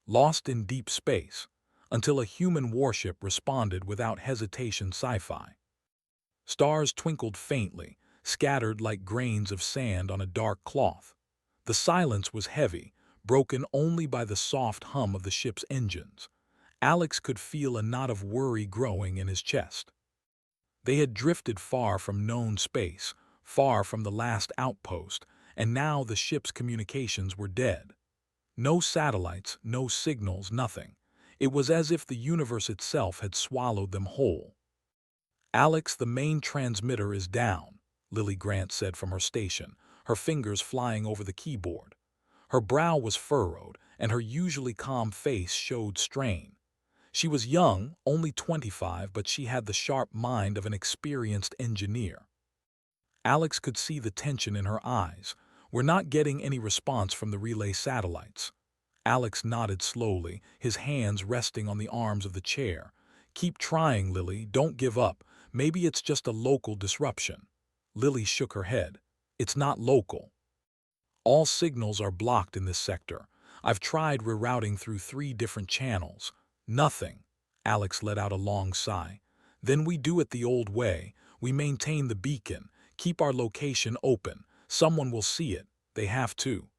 lost in deep space, until a human warship responded without hesitation. Sci-fi. Stars twinkled faintly, scattered like grains of sand on a dark cloth. The silence was heavy, broken only by the soft hum of the ship's engines. Alex could feel a knot of worry growing in his chest. They had drifted far from known space, far from the last outpost, and now the ship's communications were dead. No satellites, no signals, nothing. It was as if the universe itself had swallowed them whole. "Alex, the main transmitter is down," Lily Grant said from her station, her fingers flying over the keyboard. Her brow was furrowed, and her usually calm face showed strain. She was young, only 25, but she had the sharp mind of an experienced engineer. Alex could see the tension in her eyes. "We're not getting any response from the relay satellites." Alex nodded slowly, his hands resting on the arms of the chair. "Keep trying, Lily, don't give up. Maybe it's just a local disruption." Lily shook her head. "It's not local. All signals are blocked in this sector. I've tried rerouting through 3 different channels. Nothing." Alex let out a long sigh. "Then we do it the old way. We maintain the beacon, keep our location open. Someone will see it. They have to."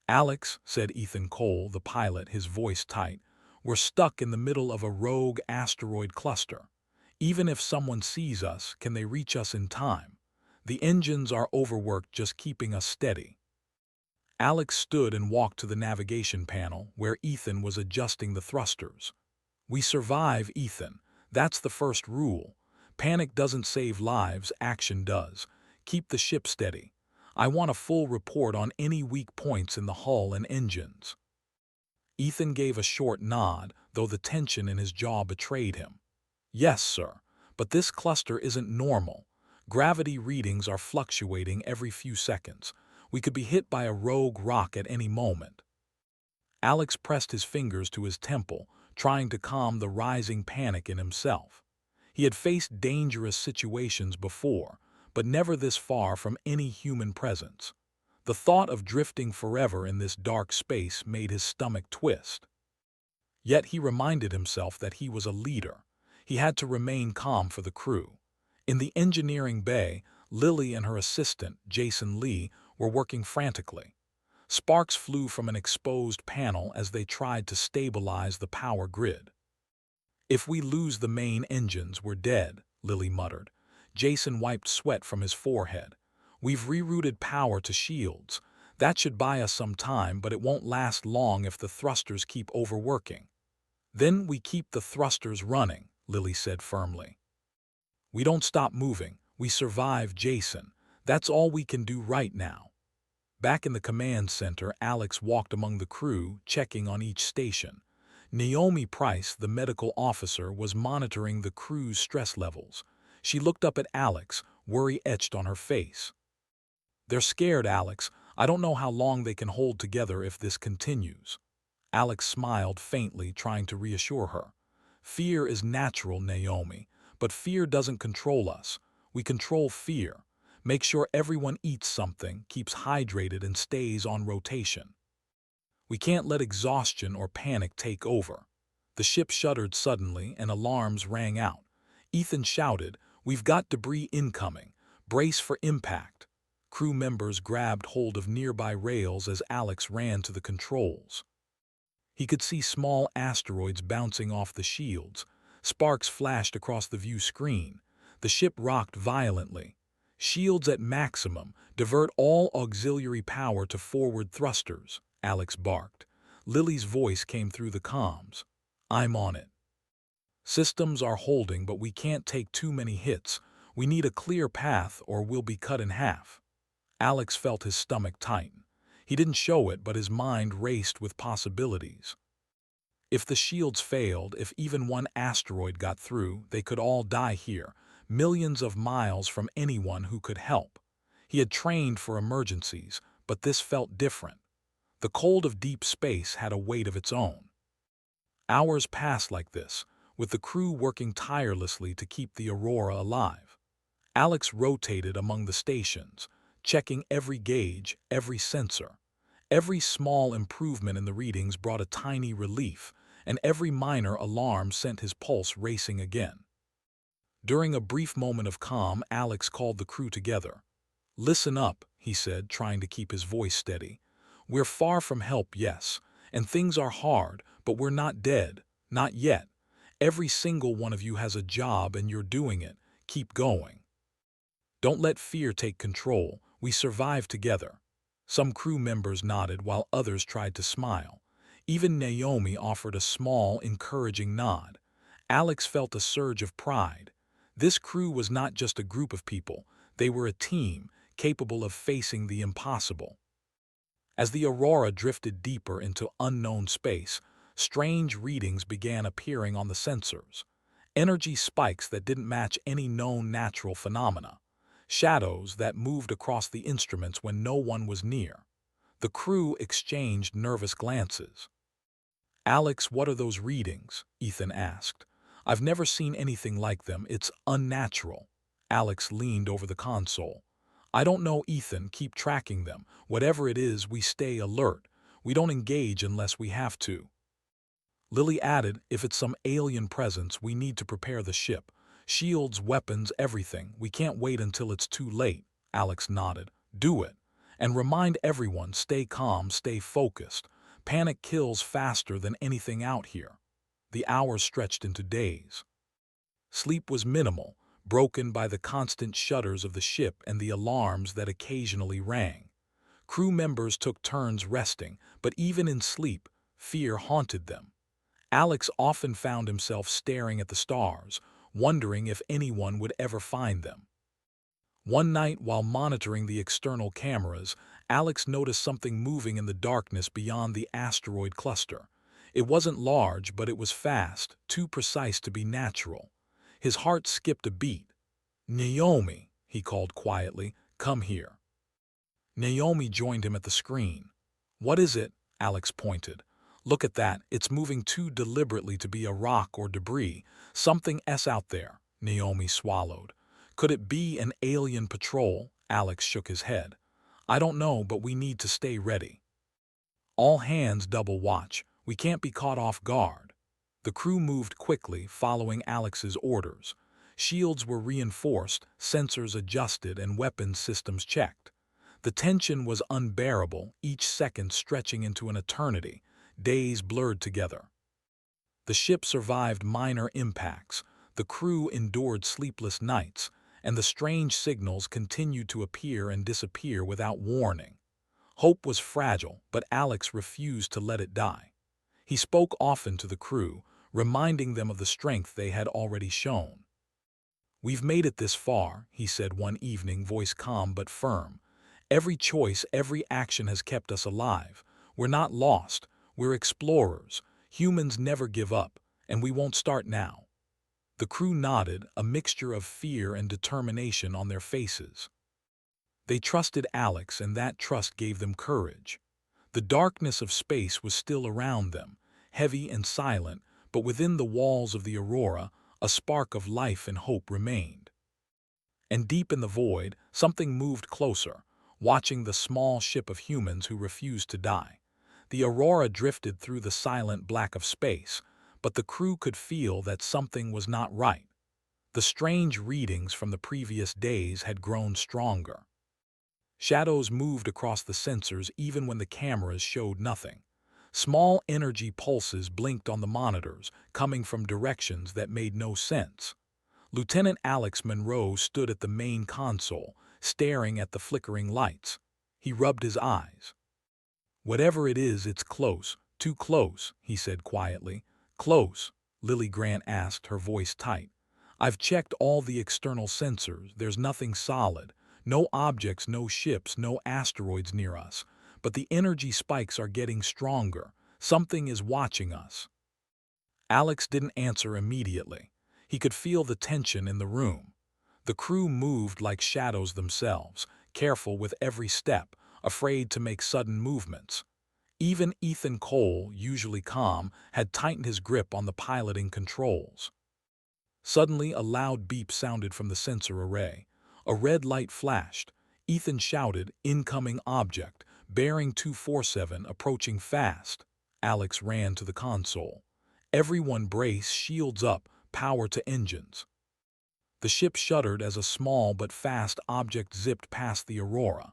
"Alex," said Ethan Cole, the pilot, his voice tight, "we're stuck in the middle of a rogue asteroid cluster. Even if someone sees us, can they reach us in time? The engines are overworked just keeping us steady." Alex stood and walked to the navigation panel, where Ethan was adjusting the thrusters. "We survive, Ethan. That's the first rule. Panic doesn't save lives, action does. Keep the ship steady. I want a full report on any weak points in the hull and engines." Ethan gave a short nod, though the tension in his jaw betrayed him. "Yes, sir. But this cluster isn't normal. Gravity readings are fluctuating every few seconds. We could be hit by a rogue rock at any moment." Alex pressed his fingers to his temple, trying to calm the rising panic in himself. He had faced dangerous situations before, but never this far from any human presence. The thought of drifting forever in this dark space made his stomach twist. Yet he reminded himself that he was a leader. He had to remain calm for the crew. In the engineering bay, Lily and her assistant, Jason Lee, were working frantically. Sparks flew from an exposed panel as they tried to stabilize the power grid. "If we lose the main engines, we're dead," Lily muttered. Jason wiped sweat from his forehead. "We've rerouted power to shields. That should buy us some time, but it won't last long if the thrusters keep overworking." "Then we keep the thrusters running," Lily said firmly. "We don't stop moving. We survive, Jason. That's all we can do right now." Back in the command center, Alex walked among the crew, checking on each station. Naomi Price, the medical officer, was monitoring the crew's stress levels. She looked up at Alex, worry etched on her face. "They're scared, Alex. I don't know how long they can hold together if this continues." Alex smiled faintly, trying to reassure her. "Fear is natural, Naomi, but fear doesn't control us. We control fear. Make sure everyone eats something, keeps hydrated, and stays on rotation. We can't let exhaustion or panic take over." The ship shuddered suddenly, and alarms rang out. Ethan shouted, "We've got debris incoming. Brace for impact." Crew members grabbed hold of nearby rails as Alex ran to the controls. He could see small asteroids bouncing off the shields. Sparks flashed across the view screen. The ship rocked violently. "Shields at maximum. Divert all auxiliary power to forward thrusters," Alex barked. Lily's voice came through the comms. "I'm on it." "Systems are holding, but we can't take too many hits. We need a clear path or we'll be cut in half." Alex felt his stomach tighten. He didn't show it, but his mind raced with possibilities. If the shields failed, if even one asteroid got through, they could all die here, millions of miles from anyone who could help. He had trained for emergencies, but this felt different. The cold of deep space had a weight of its own. Hours passed like this, with the crew working tirelessly to keep the Aurora alive. Alex rotated among the stations, checking every gauge, every sensor. Every small improvement in the readings brought a tiny relief, and every minor alarm sent his pulse racing again. During a brief moment of calm, Alex called the crew together. "Listen up," he said, trying to keep his voice steady. "We're far from help, yes, and things are hard, but we're not dead. Not yet. Every single one of you has a job and you're doing it. Keep going. Don't let fear take control. We survive together." Some crew members nodded while others tried to smile. Even Naomi offered a small, encouraging nod. Alex felt a surge of pride. This crew was not just a group of people. They were a team, capable of facing the impossible. As the Aurora drifted deeper into unknown space, strange readings began appearing on the sensors. Energy spikes that didn't match any known natural phenomena. Shadows that moved across the instruments when no one was near. The crew exchanged nervous glances. "Alex, what are those readings?" Ethan asked. "I've never seen anything like them. It's unnatural." Alex leaned over the console. "I don't know, Ethan. Keep tracking them. Whatever it is, we stay alert. We don't engage unless we have to." Lily added, "If it's some alien presence, we need to prepare the ship. Shields, weapons, everything. We can't wait until it's too late." Alex nodded. "Do it. And remind everyone, stay calm, stay focused. Panic kills faster than anything out here." The hours stretched into days. Sleep was minimal, broken by the constant shudders of the ship and the alarms that occasionally rang. Crew members took turns resting, but even in sleep, fear haunted them. Alex often found himself staring at the stars, wondering if anyone would ever find them. One night, while monitoring the external cameras, Alex noticed something moving in the darkness beyond the asteroid cluster. It wasn't large, but it was fast, too precise to be natural. His heart skipped a beat. "Naomi," he called quietly, "come here." Naomi joined him at the screen. "What is it?" Alex pointed. "Look at that. It's moving too deliberately to be a rock or debris. Something else out there." Naomi swallowed. "Could it be an alien patrol?" Alex shook his head. "I don't know, but we need to stay ready. All hands double watch. We can't be caught off guard." The crew moved quickly, following Alex's orders. Shields were reinforced, sensors adjusted, and weapons systems checked. The tension was unbearable, each second stretching into an eternity. Days blurred together. The ship survived minor impacts, the crew endured sleepless nights, and the strange signals continued to appear and disappear without warning. Hope was fragile, but Alex refused to let it die. He spoke often to the crew, reminding them of the strength they had already shown. "We've made it this far," he said one evening, voice calm but firm. "Every choice, every action has kept us alive. We're not lost. We're explorers. Humans never give up, and we won't start now." The crew nodded, a mixture of fear and determination on their faces. They trusted Alex, and that trust gave them courage. The darkness of space was still around them, heavy and silent, but within the walls of the Aurora, a spark of life and hope remained. And deep in the void, something moved closer, watching the small ship of humans who refused to die. The Aurora drifted through the silent black of space, but the crew could feel that something was not right. The strange readings from the previous days had grown stronger. Shadows moved across the sensors even when the cameras showed nothing. Small energy pulses blinked on the monitors, coming from directions that made no sense. Lieutenant Alex Monroe stood at the main console, staring at the flickering lights. He rubbed his eyes. "Whatever it is, it's close, too close," he said quietly. "Close?" Lily Grant asked, her voice tight. "I've checked all the external sensors. There's nothing solid. No objects, no ships, no asteroids near us. But the energy spikes are getting stronger. Something is watching us." Alex didn't answer immediately. He could feel the tension in the room. The crew moved like shadows themselves, careful with every step, afraid to make sudden movements. Even Ethan Cole, usually calm, had tightened his grip on the piloting controls. Suddenly, a loud beep sounded from the sensor array. A red light flashed. Ethan shouted, "Incoming object," Bearing 247 approaching fast. Alex ran to the console. Everyone brace, shields up, power to engines. The ship shuddered as a small but fast object zipped past the Aurora.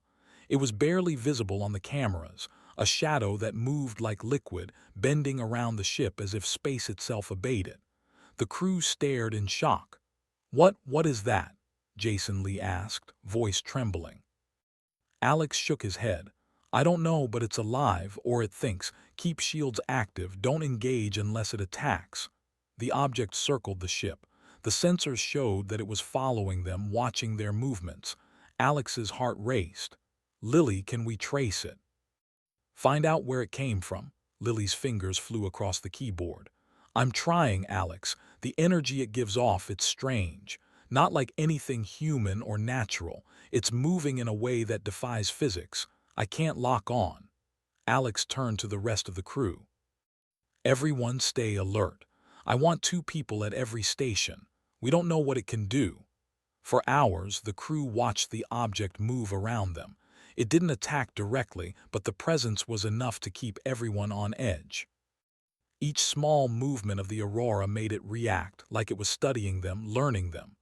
It was barely visible on the cameras, a shadow that moved like liquid, bending around the ship as if space itself obeyed it. The crew stared in shock. What is that?" Jason Lee asked, voice trembling. Alex shook his head. "I don't know, but it's alive, or it thinks. Keep shields active, don't engage unless it attacks." The object circled the ship. The sensors showed that it was following them, watching their movements. Alex's heart raced. "Lily, can we trace it?" "Find out where it came from." Lily's fingers flew across the keyboard. "I'm trying, Alex. The energy it gives off, it's strange. Not like anything human or natural. It's moving in a way that defies physics. I can't lock on." Alex turned to the rest of the crew. "Everyone stay alert. I want 2 people at every station. We don't know what it can do." For hours, the crew watched the object move around them. It didn't attack directly, but the presence was enough to keep everyone on edge. Each small movement of the Aurora made it react, like it was studying them, learning them.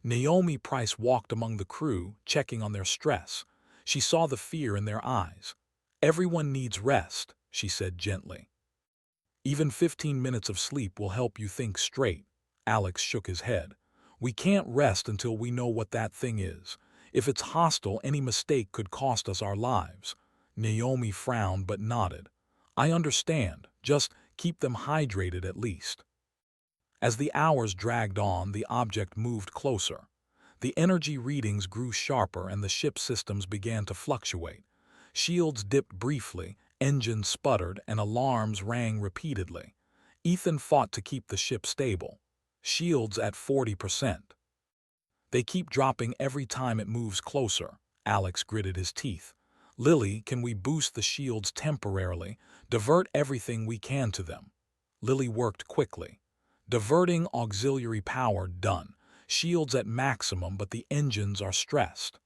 Naomi Price walked among the crew, checking on their stress. She saw the fear in their eyes. "Everyone needs rest," she said gently. "Even 15 minutes of sleep will help you think straight." Alex shook his head. "We can't rest until we know what that thing is. If it's hostile, any mistake could cost us our lives." Naomi frowned but nodded. "I understand. Just keep them hydrated at least." As the hours dragged on, the object moved closer. The energy readings grew sharper and the ship's systems began to fluctuate. Shields dipped briefly, engines sputtered, and alarms rang repeatedly. Ethan fought to keep the ship stable. Shields at 40%. "They keep dropping every time it moves closer." Alex gritted his teeth. "Lily, can we boost the shields temporarily? Divert everything we can to them." Lily worked quickly. "Diverting auxiliary power done. Shields at maximum, but the engines are stressed."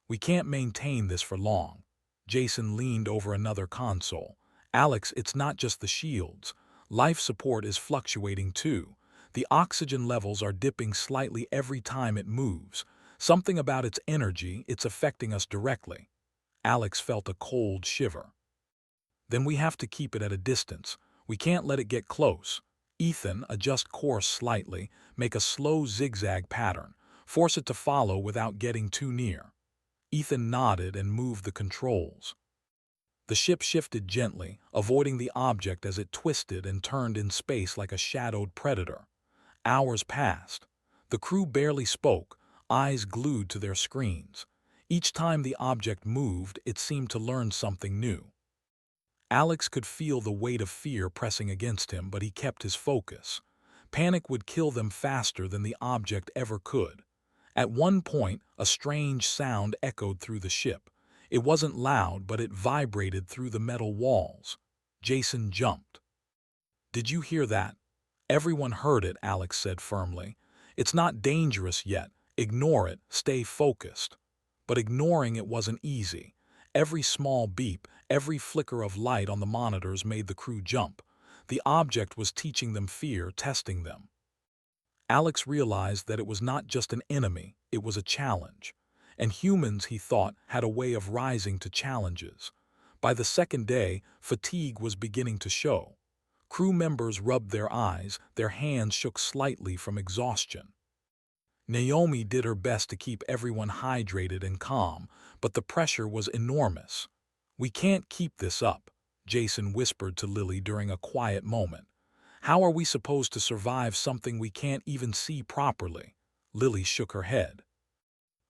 "We can't maintain this for long." Jason leaned over another console. "Alex, it's not just the shields. Life support is fluctuating too. The oxygen levels are dipping slightly every time it moves. Something about its energy, it's affecting us directly." Alex felt a cold shiver. "Then we have to keep it at a distance. We can't let it get close." "Ethan, adjust course slightly, make a slow zigzag pattern. Force it to follow without getting too near." Ethan nodded and moved the controls. The ship shifted gently, avoiding the object as it twisted and turned in space like a shadowed predator. Hours passed. The crew barely spoke, eyes glued to their screens. Each time the object moved, it seemed to learn something new. Alex could feel the weight of fear pressing against him, but he kept his focus. Panic would kill them faster than the object ever could. At one point, a strange sound echoed through the ship. It wasn't loud, but it vibrated through the metal walls. Jason jumped. "Did you hear that?" "Everyone heard it," Alex said firmly. "It's not dangerous yet. Ignore it, stay focused." But ignoring it wasn't easy. Every small beep, every flicker of light on the monitors made the crew jump. The object was teaching them fear, testing them. Alex realized that it was not just an enemy, it was a challenge. And humans, he thought, had a way of rising to challenges. By the second day, fatigue was beginning to show. Crew members rubbed their eyes, their hands shook slightly from exhaustion. Naomi did her best to keep everyone hydrated and calm, but the pressure was enormous. "We can't keep this up," Jason whispered to Lily during a quiet moment. "How are we supposed to survive something we can't even see properly?" Lily shook her head.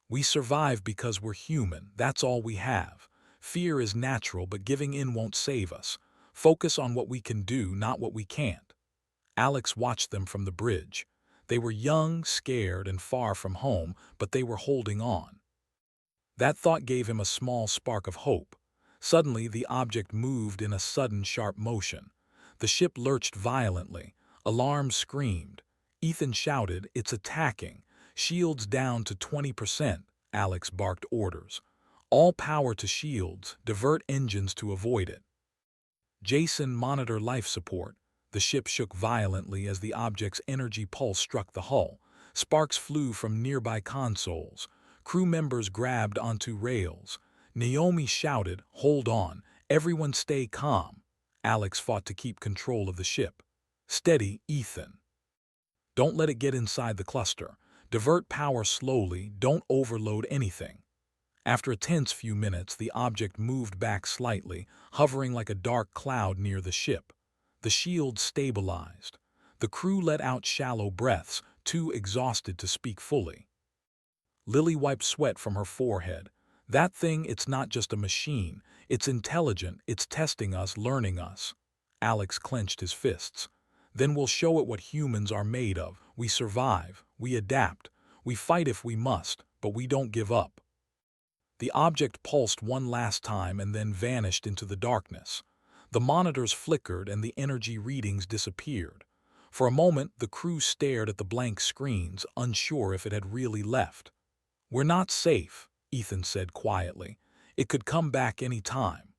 "We survive because we're human, that's all we have. Fear is natural, but giving in won't save us. Focus on what we can do, not what we can't." Alex watched them from the bridge. They were young, scared, and far from home, but they were holding on. That thought gave him a small spark of hope. Suddenly, the object moved in a sudden, sharp motion. The ship lurched violently. Alarms screamed. Ethan shouted, "It's attacking. Shields down to 20%. Alex barked orders. All power to shields, divert engines to avoid it. Jason, monitor life support. The ship shook violently as the object's energy pulse struck the hull. Sparks flew from nearby consoles. Crew members grabbed onto rails. Naomi shouted, "Hold on, everyone stay calm." Alex fought to keep control of the ship. "Steady, Ethan. Don't let it get inside the cluster. Divert power slowly, don't overload anything." After a tense few minutes, the object moved back slightly, hovering like a dark cloud near the ship. The shield stabilized. The crew let out shallow breaths, too exhausted to speak fully. Lily wiped sweat from her forehead. "That thing, it's not just a machine. It's intelligent, it's testing us, learning us." Alex clenched his fists. "Then we'll show it what humans are made of. We survive, we adapt, we fight if we must, but we don't give up." The object pulsed one last time and then vanished into the darkness. The monitors flickered and the energy readings disappeared. For a moment, the crew stared at the blank screens, unsure if it had really left. "We're not safe," Ethan said quietly. "It could come back any time."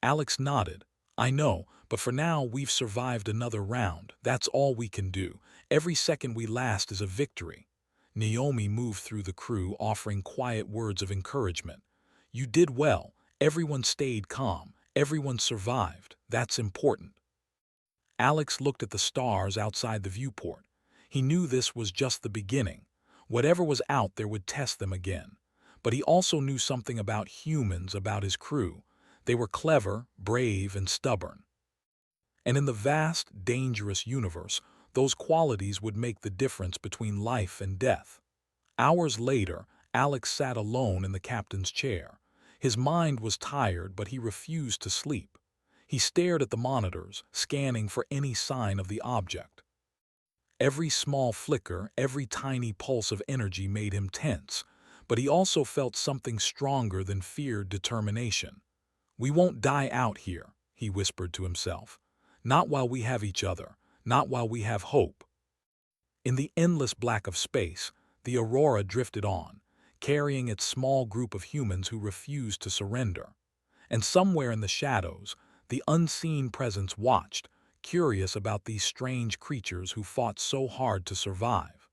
Alex nodded. "I know, but for now we've survived another round. That's all we can do. Every second we last is a victory." Naomi moved through the crew, offering quiet words of encouragement. "You did well. Everyone stayed calm. Everyone survived. That's important." Alex looked at the stars outside the viewport. He knew this was just the beginning. Whatever was out there would test them again. But he also knew something about humans, about his crew. They were clever, brave, and stubborn. And in the vast, dangerous universe, those qualities would make the difference between life and death. Hours later, Alex sat alone in the captain's chair. His mind was tired, but he refused to sleep. He stared at the monitors, scanning for any sign of the object. Every small flicker, every tiny pulse of energy made him tense, but he also felt something stronger than fear, determination. "We won't die out here," he whispered to himself. "Not while we have each other, not while we have hope." In the endless black of space, the Aurora drifted on, carrying its small group of humans who refused to surrender. And somewhere in the shadows, the unseen presence watched, curious about these strange creatures who fought so hard to survive.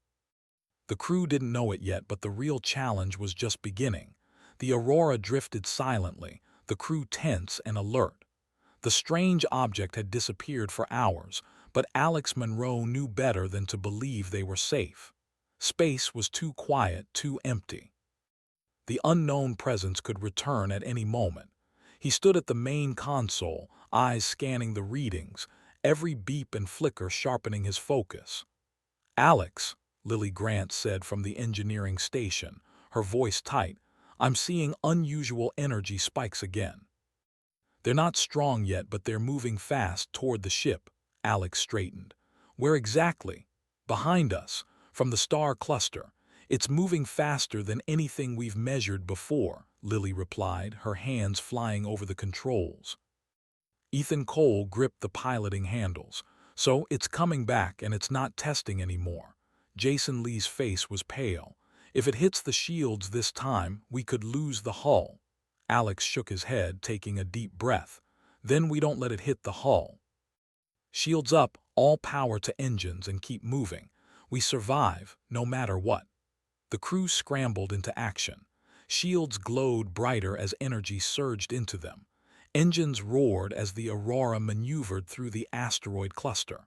The crew didn't know it yet, but the real challenge was just beginning. The Aurora drifted silently, the crew tense and alert. The strange object had disappeared for hours, but Alex Monroe knew better than to believe they were safe. Space was too quiet, too empty. The unknown presence could return at any moment. He stood at the main console, eyes scanning the readings, every beep and flicker sharpening his focus. "Alex," Lily Grant said from the engineering station, her voice tight, "I'm seeing unusual energy spikes again." "They're not strong yet, but they're moving fast toward the ship." Alex straightened. "Where exactly?" "Behind us, from the star cluster. It's moving faster than anything we've measured before," Lily replied, her hands flying over the controls. Ethan Cole gripped the piloting handles. "So it's coming back and it's not testing anymore." Jason Lee's face was pale. "If it hits the shields this time, we could lose the hull." Alex shook his head, taking a deep breath. "Then we don't let it hit the hull. Shields up, all power to engines, and keep moving. We survive, no matter what." The crew scrambled into action. Shields glowed brighter as energy surged into them. Engines roared as the Aurora maneuvered through the asteroid cluster.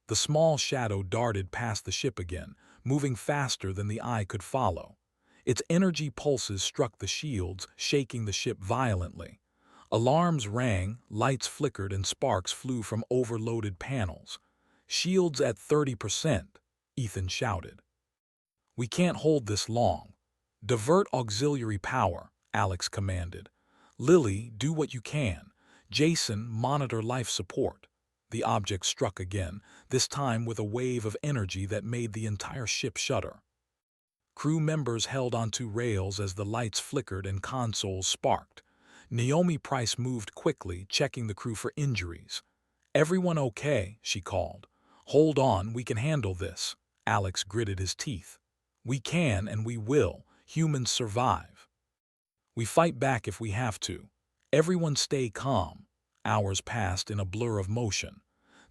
The small shadow darted past the ship again, moving faster than the eye could follow. Its energy pulses struck the shields, shaking the ship violently. Alarms rang, lights flickered, and sparks flew from overloaded panels. "Shields at 30%, Ethan shouted. "We can't hold this long." "Divert auxiliary power," Alex commanded. "Lily, do what you can. Jason, monitor life support." The object struck again, this time with a wave of energy that made the entire ship shudder. Crew members held onto rails as the lights flickered and consoles sparked. Naomi Price moved quickly, checking the crew for injuries. "Everyone okay?" she called. "Hold on, we can handle this." Alex gritted his teeth. "We can and we will. Humans survive." We fight back if we have to. Everyone stay calm. Hours passed in a blur of motion.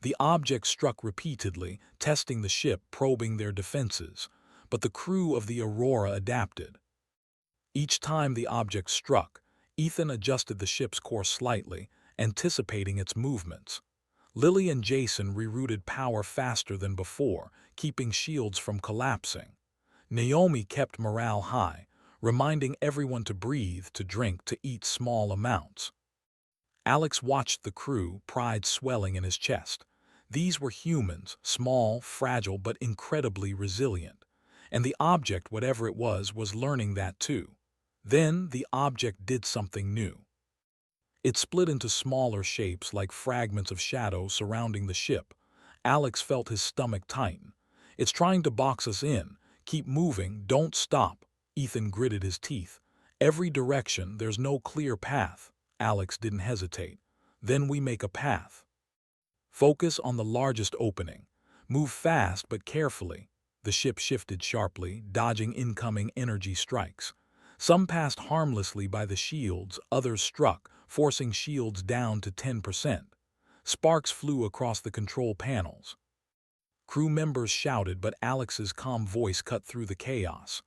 The object struck repeatedly, testing the ship, probing their defenses. But the crew of the Aurora adapted. Each time the object struck, Ethan adjusted the ship's course slightly, anticipating its movements. Lily and Jason rerouted power faster than before, keeping shields from collapsing. Naomi kept morale high, reminding everyone to breathe, to drink, to eat small amounts. Alex watched the crew, pride swelling in his chest. These were humans, small, fragile, but incredibly resilient. And the object, whatever it was learning that too. Then the object did something new. It split into smaller shapes like fragments of shadow surrounding the ship. Alex felt his stomach tighten. It's trying to box us in. Keep moving, don't stop. Ethan gritted his teeth. Every direction, there's no clear path. Alex didn't hesitate. Then we make a path. Focus on the largest opening. Move fast but carefully. The ship shifted sharply, dodging incoming energy strikes. Some passed harmlessly by the shields, others struck, forcing shields down to 10%. Sparks flew across the control panels. Crew members shouted, but Alex's calm voice cut through the chaos.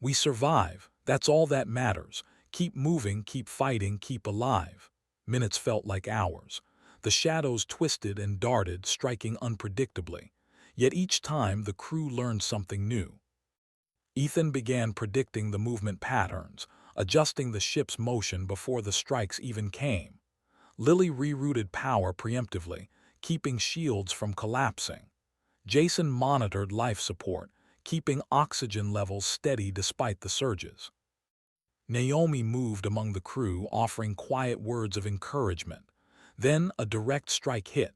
We survive. That's all that matters. Keep moving, keep fighting, keep alive. Minutes felt like hours. The shadows twisted and darted, striking unpredictably. Yet each time the crew learned something new. Ethan began predicting the movement patterns, adjusting the ship's motion before the strikes even came. Lily rerouted power preemptively, keeping shields from collapsing. Jason monitored life support, keeping oxygen levels steady despite the surges. Naomi moved among the crew, offering quiet words of encouragement. Then a direct strike hit.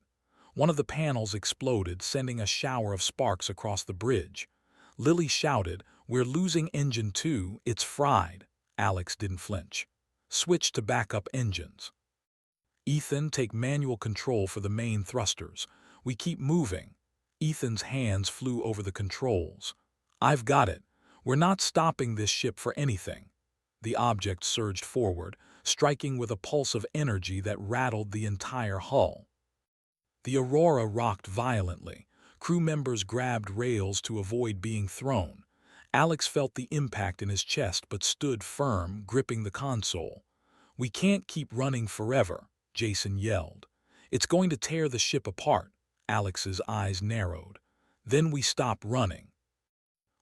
One of the panels exploded, sending a shower of sparks across the bridge. Lily shouted, "We're losing engine 2, it's fried." Alex didn't flinch. Switch to backup engines. Ethan, take manual control for the main thrusters. We keep moving. Ethan's hands flew over the controls. I've got it. We're not stopping this ship for anything. The object surged forward, striking with a pulse of energy that rattled the entire hull. The Aurora rocked violently. Crew members grabbed rails to avoid being thrown. Alex felt the impact in his chest but stood firm, gripping the console. We can't keep running forever, Jason yelled. It's going to tear the ship apart. Alex's eyes narrowed. Then we stop running.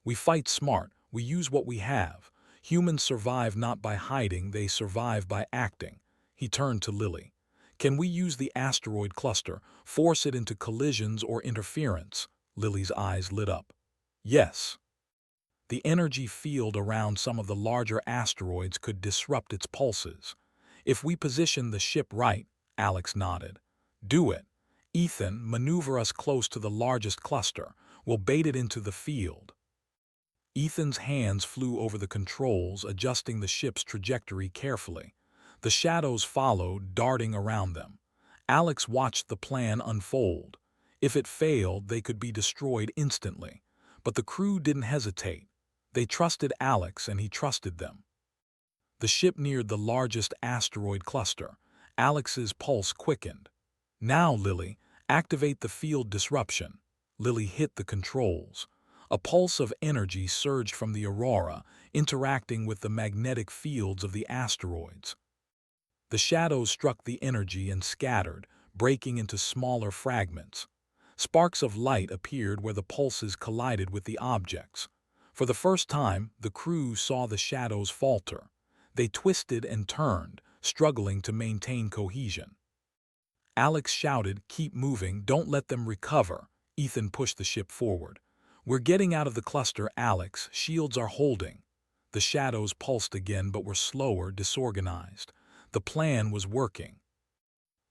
We fight smart. We use what we have. Humans survive not by hiding, they survive by acting. He turned to Lily. Can we use the asteroid cluster, force it into collisions or interference? Lily's eyes lit up. Yes. The energy field around some of the larger asteroids could disrupt its pulses. If we position the ship right, Alex nodded. Do it. Ethan, maneuver us close to the largest cluster. We'll bait it into the field. Ethan's hands flew over the controls, adjusting the ship's trajectory carefully. The shadows followed, darting around them. Alex watched the plan unfold. If it failed, they could be destroyed instantly. But the crew didn't hesitate. They trusted Alex, and he trusted them. The ship neared the largest asteroid cluster. Alex's pulse quickened. Now, Lily, activate the field disruption. Lily hit the controls. A pulse of energy surged from the Aurora, interacting with the magnetic fields of the asteroids. The shadows struck the energy and scattered, breaking into smaller fragments. Sparks of light appeared where the pulses collided with the objects. For the first time, the crew saw the shadows falter. They twisted and turned, struggling to maintain cohesion. Alex shouted, "Keep moving, don't let them recover." Ethan pushed the ship forward. "We're getting out of the cluster, Alex. Shields are holding." The shadows pulsed again but were slower, disorganized. The plan was working.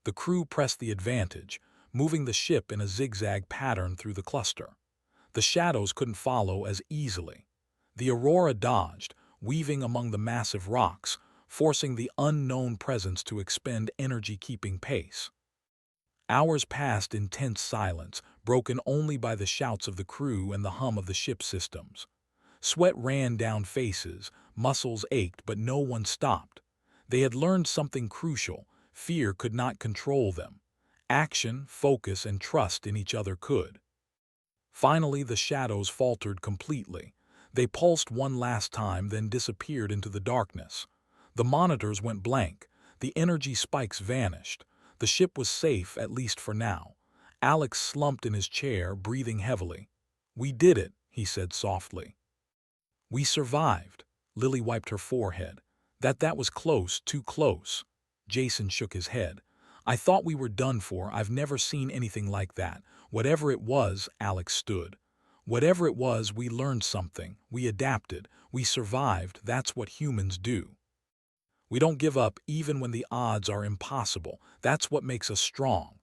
The crew pressed the advantage, moving the ship in a zigzag pattern through the cluster. The shadows couldn't follow as easily. The Aurora dodged, weaving among the massive rocks, forcing the unknown presence to expend energy-keeping pace. Hours passed in tense silence, broken only by the shouts of the crew and the hum of the ship's systems. Sweat ran down faces, muscles ached, but no one stopped. They had learned something crucial: fear could not control them. Action, focus, and trust in each other could. Finally, the shadows faltered completely. They pulsed one last time, then disappeared into the darkness. The monitors went blank. The energy spikes vanished. The ship was safe, at least for now. Alex slumped in his chair, breathing heavily. "We did it," he said softly. "We survived." Lily wiped her forehead. That was close, too close." Jason shook his head. "I thought we were done for. I've never seen anything like that. Whatever it was," Alex stood. "Whatever it was, we learned something. We adapted. We survived. That's what humans do. We don't give up even when the odds are impossible. That's what makes us strong."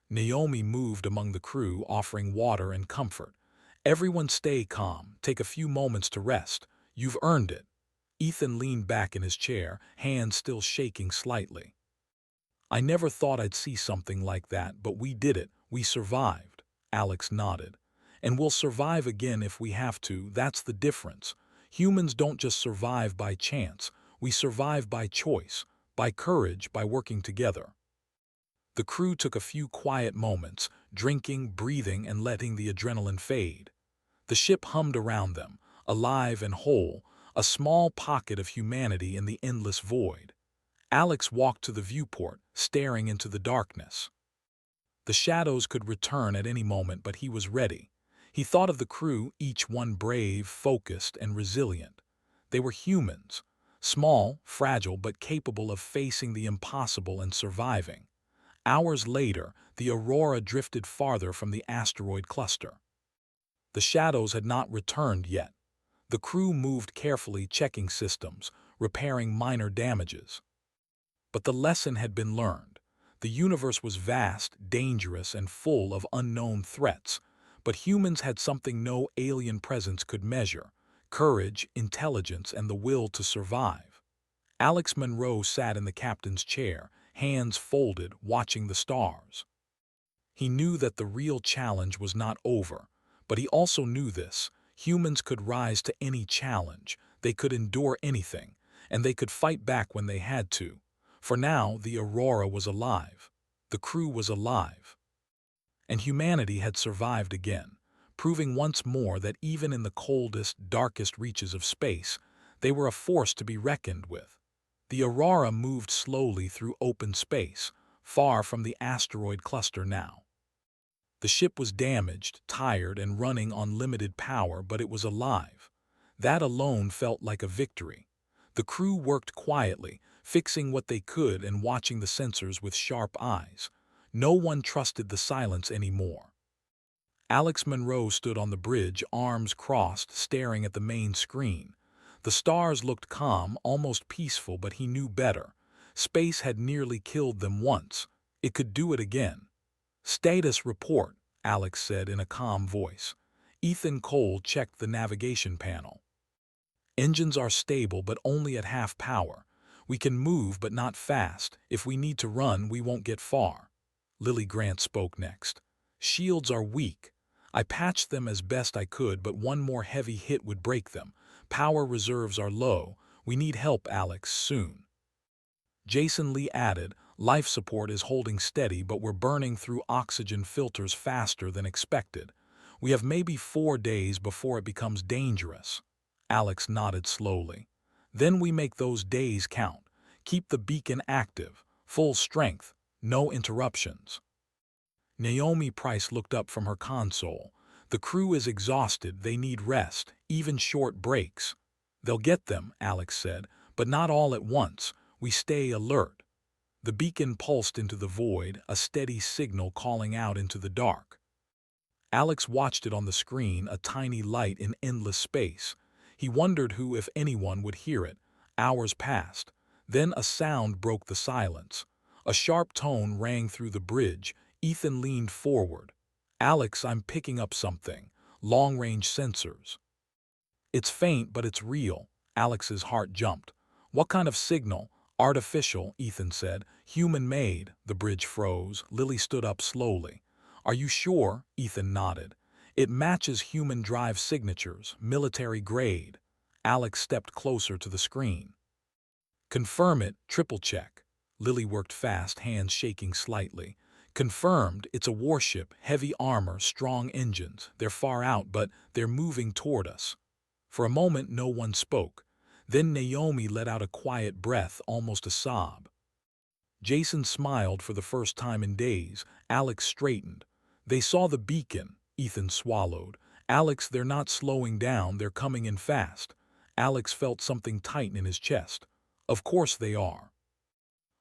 Naomi moved among the crew, offering water and comfort. "Everyone stay calm. Take a few moments to rest. You've earned it." Ethan leaned back in his chair, hands still shaking slightly. "I never thought I'd see something like that, but we did it. We survived." Alex nodded. "And we'll survive again if we have to. That's the difference. Humans don't just survive by chance. We survive by choice, by courage, by working together." The crew took a few quiet moments, drinking, breathing, and letting the adrenaline fade. The ship hummed around them, alive and whole, a small pocket of humanity in the endless void. Alex walked to the viewport, staring into the darkness. The shadows could return at any moment, but he was ready. He thought of the crew, each one brave, focused, and resilient. They were humans, small, fragile, but capable of facing the impossible and surviving. Hours later, the Aurora drifted farther from the asteroid cluster. The shadows had not returned yet. The crew moved carefully, checking systems, repairing minor damages. But the lesson had been learned. The universe was vast, dangerous, and full of unknown threats, but humans had something no alien presence could measure: courage, intelligence, and the will to survive. Alex Monroe sat in the captain's chair, hands folded, watching the stars. He knew that the real challenge was not over, but he also knew this: humans could rise to any challenge, they could endure anything, and they could fight back when they had to. For now, the Aurora was alive. The crew was alive. And humanity had survived again, proving once more that even in the coldest, darkest reaches of space, they were a force to be reckoned with. The Aurora moved slowly through open space, far from the asteroid cluster now. The ship was damaged, tired, and running on limited power, but it was alive. That alone felt like a victory. The crew worked quietly, fixing what they could and watching the sensors with sharp eyes. No one trusted the silence anymore. Alex Monroe stood on the bridge, arms crossed, staring at the main screen. The stars looked calm, almost peaceful, but he knew better. Space had nearly killed them once. It could do it again. "Status report," Alex said in a calm voice. Ethan Cole checked the navigation panel. "Engines are stable, but only at half power. We can move, but not fast. If we need to run, we won't get far." Lily Grant spoke next. "Shields are weak. I patched them as best I could, but one more heavy hit would break them. Power reserves are low. We need help, Alex, soon." Jason Lee added, "Life support is holding steady, but we're burning through oxygen filters faster than expected. We have maybe 4 days before it becomes dangerous." Alex nodded slowly. "Then we make those days count. Keep the beacon active, full strength, no interruptions." Naomi Price looked up from her console. "The crew is exhausted. They need rest, even short breaks." "They'll get them," Alex said, "but not all at once. We stay alert." The beacon pulsed into the void, a steady signal calling out into the dark. Alex watched it on the screen, a tiny light in endless space. He wondered who, if anyone, would hear it. Hours passed. Then a sound broke the silence. A sharp tone rang through the bridge. Ethan leaned forward. "Alex, I'm picking up something. Long-range sensors." "It's faint, but it's real." Alex's heart jumped. "What kind of signal?" "Artificial," Ethan said. "Human-made." The bridge froze. Lily stood up slowly. "Are you sure?" Ethan nodded. It matches human drive signatures, military grade. Alex stepped closer to the screen. Confirm it, triple check. Lily worked fast, hands shaking slightly. Confirmed, it's a warship, heavy armor, strong engines. They're far out, but they're moving toward us. For a moment, no one spoke. Then Naomi let out a quiet breath, almost a sob. Jason smiled for the first time in days. Alex straightened. They saw the beacon. Ethan swallowed. Alex, they're not slowing down, they're coming in fast. Alex felt something tighten in his chest. Of course they are.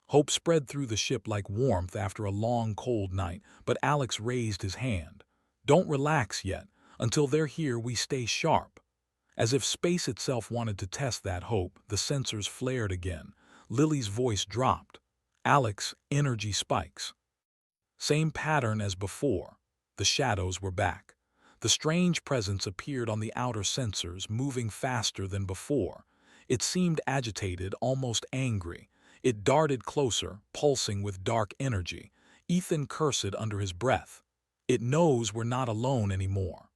Hope spread through the ship like warmth after a long, cold night, but Alex raised his hand. Don't relax yet. Until they're here, we stay sharp. As if space itself wanted to test that hope, the sensors flared again. Lily's voice dropped. Alex, energy spikes. Same pattern as before. The shadows were back. The strange presence appeared on the outer sensors, moving faster than before. It seemed agitated, almost angry. It darted closer, pulsing with dark energy. Ethan cursed under his breath. It knows we're not alone anymore.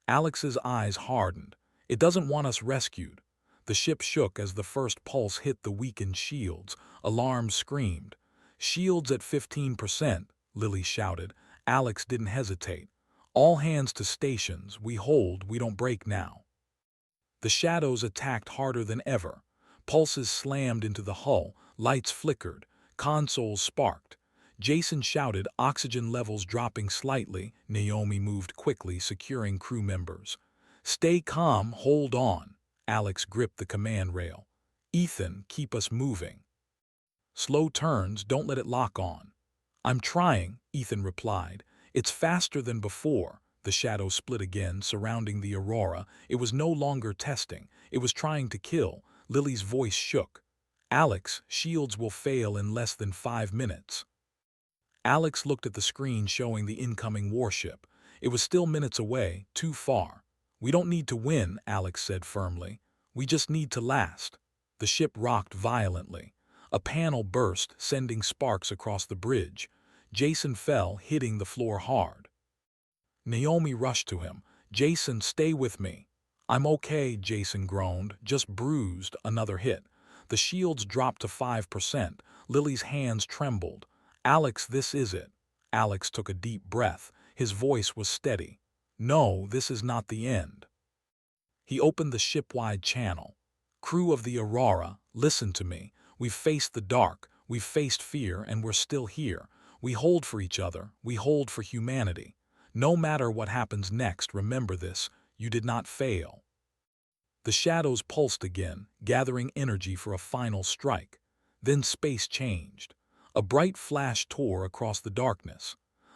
Alex's eyes hardened. It doesn't want us rescued. The ship shook as the first pulse hit the weakened shields. Alarms screamed. Shields at 15%, Lily shouted. Alex didn't hesitate. All hands to stations. We hold, we don't break now. The shadows attacked harder than ever. Pulses slammed into the hull, lights flickered, consoles sparked. Jason shouted, oxygen levels dropping slightly. Naomi moved quickly, securing crew members. Stay calm, hold on. Alex gripped the command rail. Ethan, keep us moving. Slow turns, don't let it lock on. I'm trying, Ethan replied. It's faster than before. The shadow split again, surrounding the Aurora. It was no longer testing. It was trying to kill. Lily's voice shook. Alex, shields will fail in less than 5 minutes. Alex looked at the screen showing the incoming warship. It was still minutes away, too far. We don't need to win, Alex said firmly. We just need to last. The ship rocked violently. A panel burst, sending sparks across the bridge. Jason fell, hitting the floor hard. Naomi rushed to him. Jason, stay with me. I'm okay, Jason groaned, just bruised. Another hit. The shields dropped to 5%. Lily's hands trembled. Alex, this is it. Alex took a deep breath. His voice was steady. No, this is not the end. He opened the ship-wide channel. Crew of the Aurora, listen to me. We've faced the dark, we've faced fear, and we're still here. We hold for each other, we hold for humanity. No matter what happens next, remember this, you did not fail. The shadows pulsed again, gathering energy for a final strike. Then space changed. A bright flash tore across the darkness.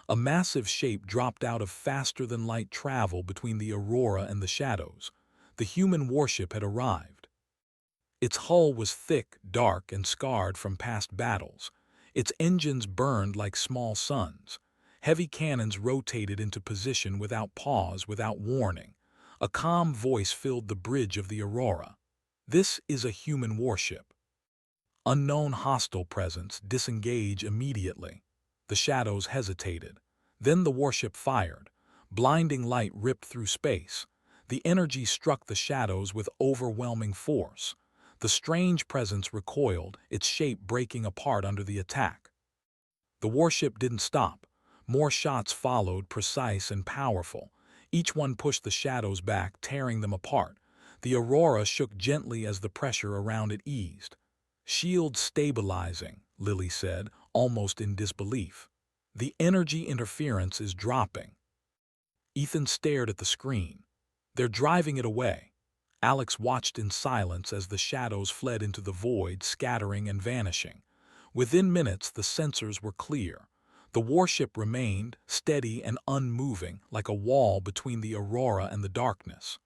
A massive shape dropped out of faster-than-light travel between the Aurora and the shadows. The human warship had arrived. Its hull was thick, dark, and scarred from past battles. Its engines burned like small suns. Heavy cannons rotated into position without pause, without warning. A calm voice filled the bridge of the Aurora. This is a human warship. Unknown hostile presence, disengage immediately. The shadows hesitated. Then the warship fired. Blinding light ripped through space. The energy struck the shadows with overwhelming force. The strange presence recoiled, its shape breaking apart under the attack. The warship didn't stop. More shots followed, precise and powerful. Each one pushed the shadows back, tearing them apart. The Aurora shook gently as the pressure around it eased. Shield stabilizing, Lily said, almost in disbelief. The energy interference is dropping. Ethan stared at the screen. They're driving it away. Alex watched in silence as the shadows fled into the void, scattering and vanishing. Within minutes, the sensors were clear. The warship remained, steady and unmoving, like a wall between the Aurora and the darkness.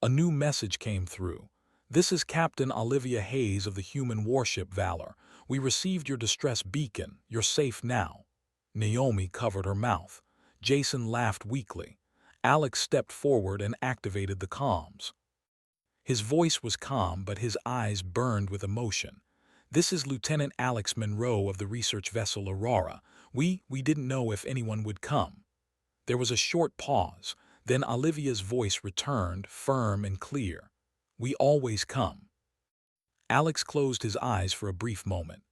A new message came through. This is Captain Olivia Hayes of the human warship Valor. We received your distress beacon. You're safe now. Naomi covered her mouth. Jason laughed weakly. Alex stepped forward and activated the comms. His voice was calm, but his eyes burned with emotion. This is Lieutenant Alex Monroe of the research vessel Aurora. We didn't know if anyone would come. There was a short pause, then Olivia's voice returned, firm and clear. "We always come." Alex closed his eyes for a brief moment.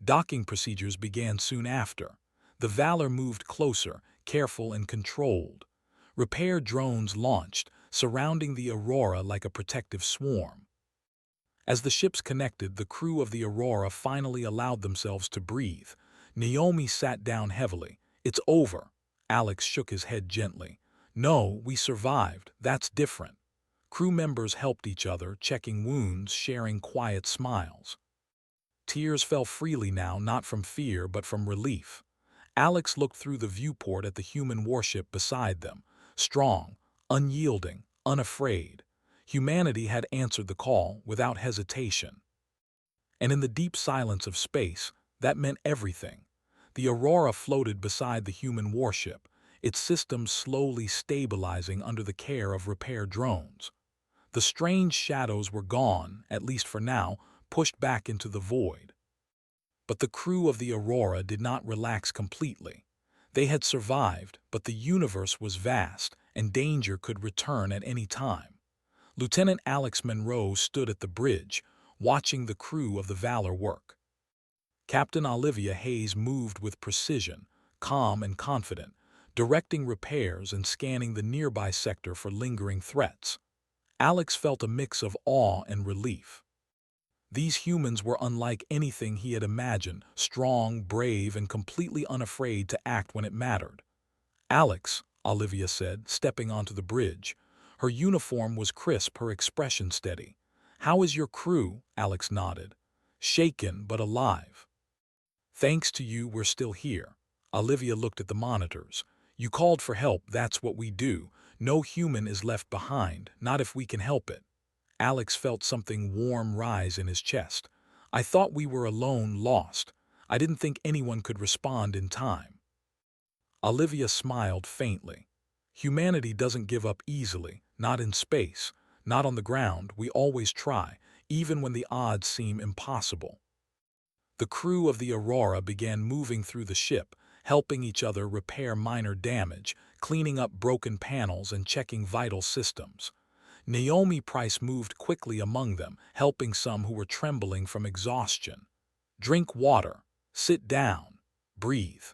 Docking procedures began soon after. The Valor moved closer, careful and controlled. Repair drones launched, surrounding the Aurora like a protective swarm. As the ships connected, the crew of the Aurora finally allowed themselves to breathe. Naomi sat down heavily. "It's over." Alex shook his head gently. "No, we survived. That's different." Crew members helped each other, checking wounds, sharing quiet smiles. Tears fell freely now, not from fear but from relief. Alex looked through the viewport at the human warship beside them. Strong, unyielding, unafraid. Humanity had answered the call without hesitation. And in the deep silence of space, that meant everything. The Aurora floated beside the human warship, its systems slowly stabilizing under the care of repair drones. The strange shadows were gone, at least for now, pushed back into the void. But the crew of the Aurora did not relax completely. They had survived, but the universe was vast, and danger could return at any time. Lieutenant Alex Monroe stood at the bridge, watching the crew of the Valor work. Captain Olivia Hayes moved with precision, calm and confident, directing repairs and scanning the nearby sector for lingering threats. Alex felt a mix of awe and relief. These humans were unlike anything he had imagined, strong, brave, and completely unafraid to act when it mattered. "Alex," Olivia said, stepping onto the bridge. Her uniform was crisp, her expression steady. "How is your crew?" Alex nodded. "Shaken, but alive." "Thanks to you, we're still here." Olivia looked at the monitors. "You called for help, that's what we do. No human is left behind, not if we can help it." Alex felt something warm rise in his chest. "I thought we were alone, lost. I didn't think anyone could respond in time." Olivia smiled faintly. "Humanity doesn't give up easily, not in space, not on the ground. We always try, even when the odds seem impossible." The crew of the Aurora began moving through the ship, helping each other repair minor damage, cleaning up broken panels and checking vital systems. Naomi Price moved quickly among them, helping some who were trembling from exhaustion. "Drink water. Sit down. Breathe.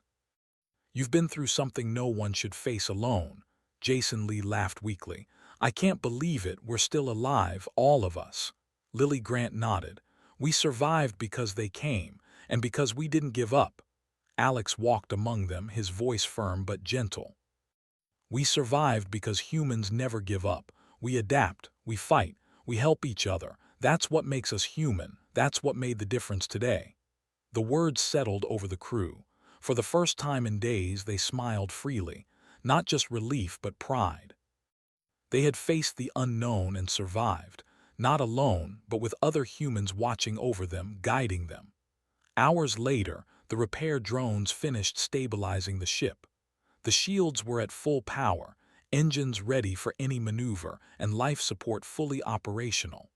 You've been through something no one should face alone." Jason Lee laughed weakly. "I can't believe it, we're still alive, all of us." Lily Grant nodded. "We survived because they came, and because we didn't give up." Alex walked among them, his voice firm but gentle. "We survived because humans never give up. We adapt, we fight, we help each other. That's what makes us human. That's what made the difference today." The words settled over the crew. For the first time in days, they smiled freely, not just relief but pride. They had faced the unknown and survived, not alone, but with other humans watching over them, guiding them. Hours later, the repair drones finished stabilizing the ship. The shields were at full power, engines ready for any maneuver, and life support fully operational.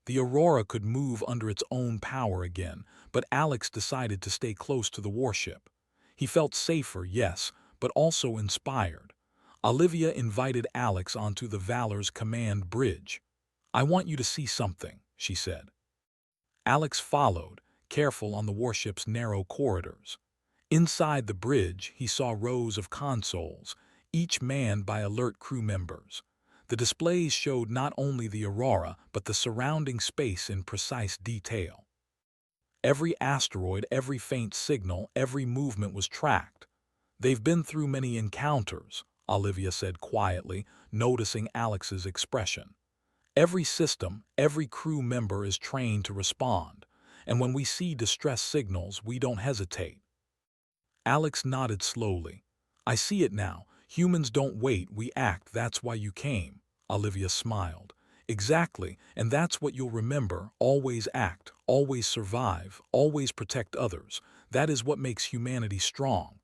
The Aurora could move under its own power again, but Alex decided to stay close to the warship. He felt safer, yes, but also inspired. Olivia invited Alex onto the Valor's command bridge. "I want you to see something," she said. Alex followed, careful on the warship's narrow corridors. Inside the bridge, he saw rows of consoles, each manned by alert crew members. The displays showed not only the Aurora, but the surrounding space in precise detail. Every asteroid, every faint signal, every movement was tracked. "They've been through many encounters," Olivia said quietly, noticing Alex's expression. "Every system, every crew member is trained to respond, and when we see distress signals, we don't hesitate." Alex nodded slowly. "I see it now. Humans don't wait, we act, that's why you came." Olivia smiled. "Exactly, and that's what you'll remember. Always act, always survive, always protect others. That is what makes humanity strong."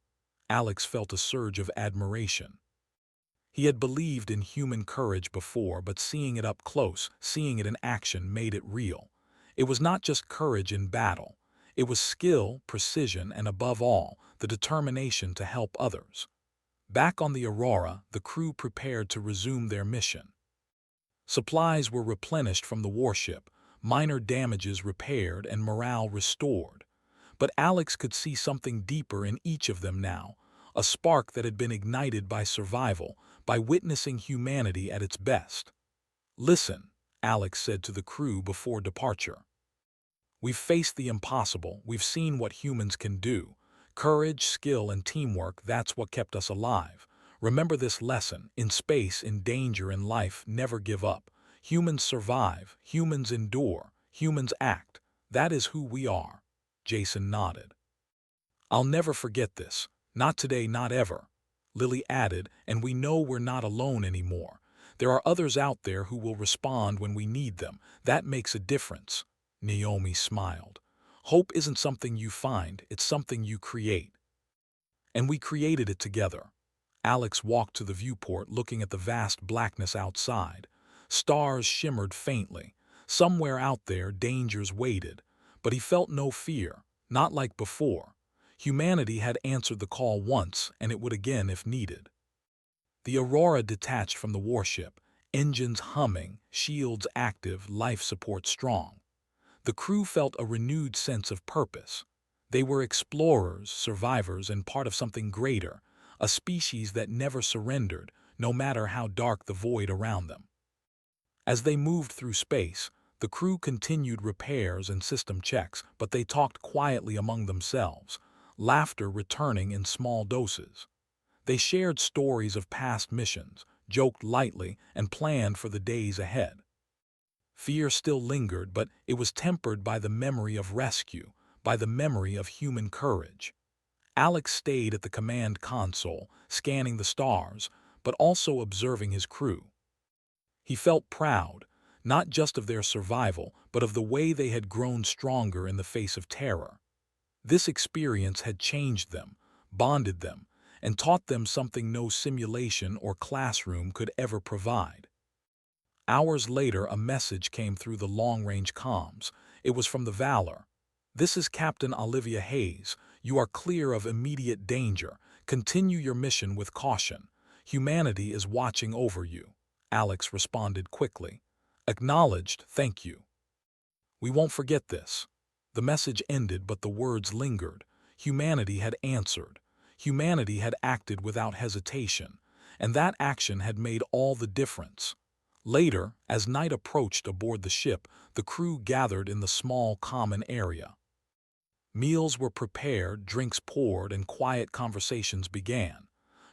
Alex felt a surge of admiration. He had believed in human courage before, but seeing it up close, seeing it in action, made it real. It was not just courage in battle. It was skill, precision, and above all, the determination to help others. Back on the Aurora, the crew prepared to resume their mission. Supplies were replenished from the warship, minor damages repaired, and morale restored. But Alex could see something deeper in each of them now, a spark that had been ignited by survival, by witnessing humanity at its best. "Listen," Alex said to the crew before departure. "We've faced the impossible, we've seen what humans can do. Courage, skill, and teamwork, that's what kept us alive. Remember this lesson: in space, in danger, in life, never give up. Humans survive, humans endure, humans act. That is who we are." Jason nodded. "I'll never forget this. Not today, not ever," Lily added, "and we know we're not alone anymore. There are others out there who will respond when we need them. That makes a difference." Naomi smiled. "Hope isn't something you find, it's something you create." And we created it together. Alex walked to the viewport, looking at the vast blackness outside. Stars shimmered faintly. Somewhere out there, dangers waited. But he felt no fear, not like before. Humanity had answered the call once, and it would again if needed. The Aurora detached from the warship, engines humming, shields active, life support strong. The crew felt a renewed sense of purpose. They were explorers, survivors, and part of something greater, a species that never surrendered, no matter how dark the void around them. As they moved through space, the crew continued repairs and system checks, but they talked quietly among themselves, laughter returning in small doses. They shared stories of past missions, joked lightly, and planned for the days ahead. Fear still lingered, but it was tempered by the memory of rescue, by the memory of human courage. Alex stayed at the command console, scanning the stars, but also observing his crew. He felt proud, not just of their survival, but of the way they had grown stronger in the face of terror. This experience had changed them, bonded them, and taught them something no simulation or classroom could ever provide. Hours later, a message came through the long-range comms. It was from the Valor. "This is Captain Olivia Hayes. You are clear of immediate danger. Continue your mission with caution. Humanity is watching over you." Alex responded quickly. "Acknowledged, thank you. We won't forget this." The message ended, but the words lingered. Humanity had answered. Humanity had acted without hesitation, and that action had made all the difference. Later, as night approached aboard the ship, the crew gathered in the small common area. Meals were prepared, drinks poured, and quiet conversations began.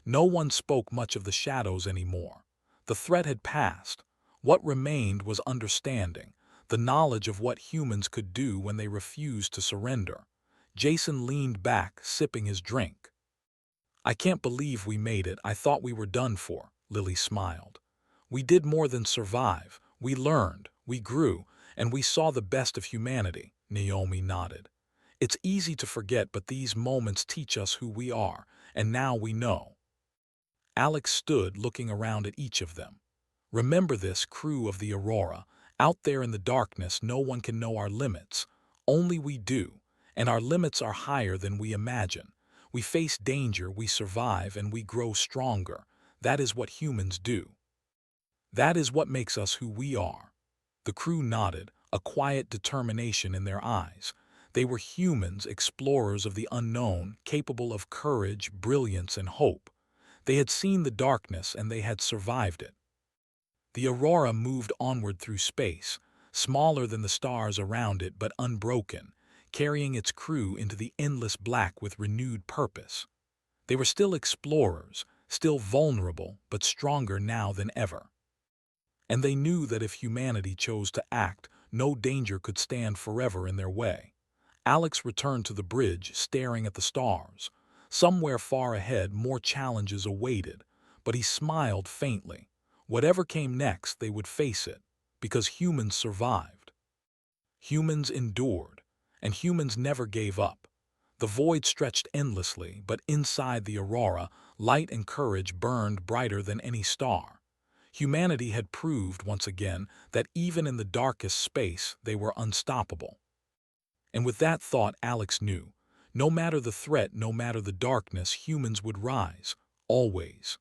No one spoke much of the shadows anymore. The threat had passed. What remained was understanding, the knowledge of what humans could do when they refused to surrender. Jason leaned back, sipping his drink. "I can't believe we made it. I thought we were done for," Lily smiled. "We did more than survive. We learned, we grew, and we saw the best of humanity," Naomi nodded. "It's easy to forget, but these moments teach us who we are, and now we know." Alex stood looking around at each of them. "Remember this, crew of the Aurora. Out there in the darkness, no one can know our limits. Only we do, and our limits are higher than we imagine. We face danger, we survive, and we grow stronger. That is what humans do. That is what makes us who we are." The crew nodded, a quiet determination in their eyes. They were humans, explorers of the unknown, capable of courage, brilliance, and hope. They had seen the darkness, and they had survived it. The Aurora moved onward through space, smaller than the stars around it but unbroken, carrying its crew into the endless black with renewed purpose. They were still explorers, still vulnerable, but stronger now than ever. And they knew that if humanity chose to act, no danger could stand forever in their way. Alex returned to the bridge, staring at the stars. Somewhere far ahead, more challenges awaited, but he smiled faintly. Whatever came next, they would face it, because humans survived. Humans endured, and humans never gave up. The void stretched endlessly, but inside the Aurora, light and courage burned brighter than any star. Humanity had proved once again that even in the darkest space, they were unstoppable. And with that thought, Alex knew, no matter the threat, no matter the darkness, humans would rise, always.